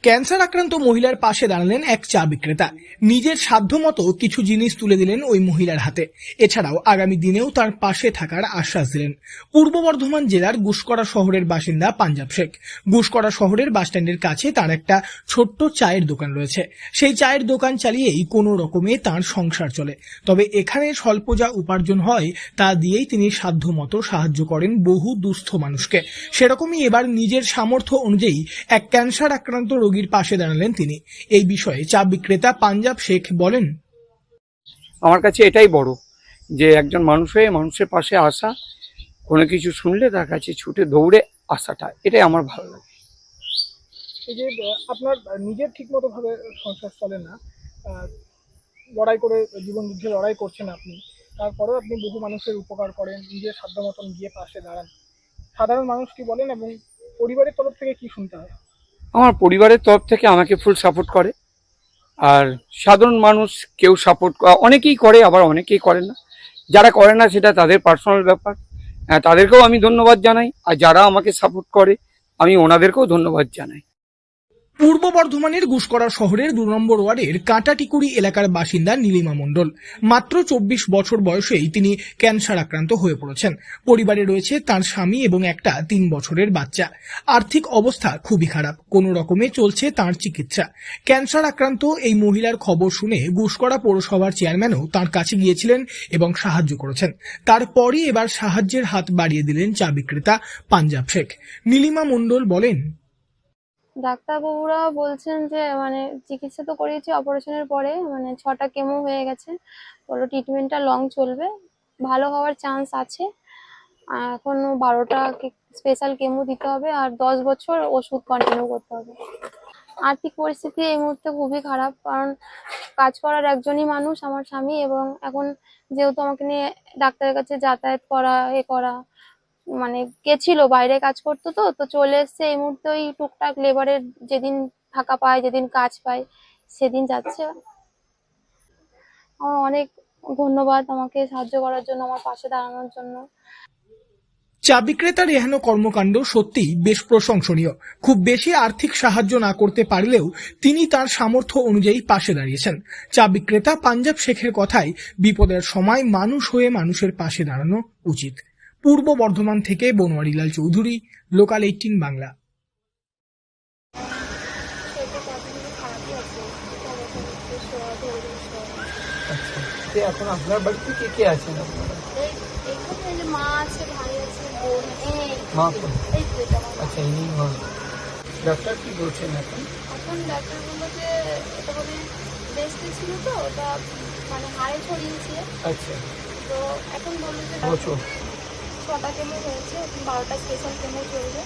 Cancer আক্রান্ত মহিলার পাশে দাঁড়ালেন এক চা বিক্রেতা। নিজের সাধ্যমতো কিছু জিনিস তুলে দিলেন ওই মহিলার হাতে। এছাড়াও আগামী দিনেও তার পাশে থাকার আশ্বাস দিলেন। পূর্ব বর্ধমান জেলার গুসকরা শহরের বাসিন্দা পাঞ্জাব শেখ। গুসকরা শহরের বাসস্ট্যান্ডের কাছে তার একটা ছোট্ট চায়ের দোকান রয়েছে। সেই চায়ের দোকান চালিয়েই কোনো রকমে তার সংসার চলে। তবে এখানে স্বল্প যা উপার্জন হয় তা দিয়েই তিনি সাধ্যমতো সাহায্য করেন বহু দুস্থ মানুষকে। সেরকমই এবার নিজের সামর্থ্য অনুযায়ী এক ক্যান্সার আক্রান্ত রোগীর পাশে দাঁড়ালেন তিনি। এই বিষয়ে চা বিক্রেতা পাঞ্জাব শেখ বলেন, আমার কাছে এটাই বড়, যে একজন মানুষ হয়ে মানুষের পাশে আসা, কোনো কিছু শুনলে তার কাছে ছুটে দৌড়ে আসাটা, এটাই আমার ভালো লাগে। এই যে আপনার নিজের ঠিক মতো ভাবে সংসার চলে না, লড়াই করে জীবন যুদ্ধে লড়াই করছেন আপনি, তারপরেও আপনি বহু মানুষের উপকার করেন, নিজের সাধ্য মতন গিয়ে পাশে দাঁড়ান। সাধারণ মানুষ কি বলেন এবং পরিবারের তরফ থেকে কি শুনতে হয়? আমার পরিবারের তরফ থেকে আমাকে ফুল সাপোর্ট করে। আর সাধারণ মানুষ কেউ সাপোর্ট, অনেকেই করে, আবার অনেকেই করে না। যারা করে না সেটা তাদের পার্সোনাল ব্যাপার, তাদেরকেও আমি ধন্যবাদ জানাই। আর যারা আমাকে সাপোর্ট করে আমি ওনাদেরকেও ধন্যবাদ জানাই। পূর্ব বর্ধমানের গুসকরা শহরের 2 নম্বর ওয়ার্ডের কাঁটাটিকুড়ি এলাকার বাসিন্দা নীলিমা মণ্ডল। মাত্র 24 বছর বয়সেই তিনি ক্যান্সার আক্রান্ত হয়ে পড়েছেন। পরিবারে রয়েছে তার স্বামী এবং একটা 3 বছরের বাচ্চা। আর্থিক অবস্থা খুবই খারাপ, কোনো রকমে চলছে তার চিকিৎসা। ক্যান্সার আক্রান্ত এই মহিলার খবর শুনে গুসকরা পৌরসভার চেয়ারম্যানও তার কাছে গিয়েছিলেন এবং সাহায্য করেছেন। তারপরই এবার সাহায্যের হাত বাড়িয়ে দিলেন চা বিক্রেতা পাঞ্জাব শেখ। নীলিমা মণ্ডল বলেন, ডাক্তারবাবুরা বলছেন যে চিকিৎসা তো করিয়েছি, অপারেশনের পরে 6টা কেমো হয়ে গেছে, বলো ট্রিটমেন্টটা লং চলবে, ভালো হওয়ার চান্স আছে। এখন 12টা স্পেশাল কেমো দিতে হবে আর 10 বছর ওষুধ কন্টিনিউ করতে হবে। আর্থিক পরিস্থিতি এই মুহূর্তে খুবই খারাপ, কারণ কাজ করার একজনই মানুষ আমার স্বামী, এবং এখন যেহেতু আমাকে নিয়ে ডাক্তারের কাছে যাতায়াত করা করা গেছিল, বাইরে কাজ করতো, তো চলে এসছে। এই মুহূর্তে ওই টুকটাক লেবারের যেদিন ফাঁকা পায়, যেদিন কাজ পায়, সেদিন যাচ্ছে। আমার অনেক ধন্যবাদ আমাকে সাহায্য করার জন্য, আমার পাশে দাঁড়ানোর জন্য। চা বিক্রেতার এহেন কর্মকাণ্ড সত্যিই বেশ প্রশংসনীয়। খুব বেশি আর্থিক সাহায্য না করতে পারলেও তিনি তার সামর্থ্য অনুযায়ী পাশে দাঁড়িয়েছেন। চা বিক্রেতা পাঞ্জাব শেখের কথায় বিপদের সময় মানুষ হয়ে মানুষের পাশে দাঁড়ানো উচিত। পূর্ব বর্ধমান থেকে বনোয়ারিলাল চৌধুরী, লোকাল 18 বাংলা। এখন আপনার বাড়িতে কে কে আছেন? মা আছে, ভাই আছে, বোন। মা আচ্ছা, ইনি ডাক্তার কি বলছেন এখন? এখন ডাক্তার বললো যে এটা বেস্টে ছিল, তো ওটা হাড়ে ছড়িয়েছে। আচ্ছা, তো এখন বললো যে 6টা কেমো হয়েছে, 12টা স্পেশাল কেমো চলবে।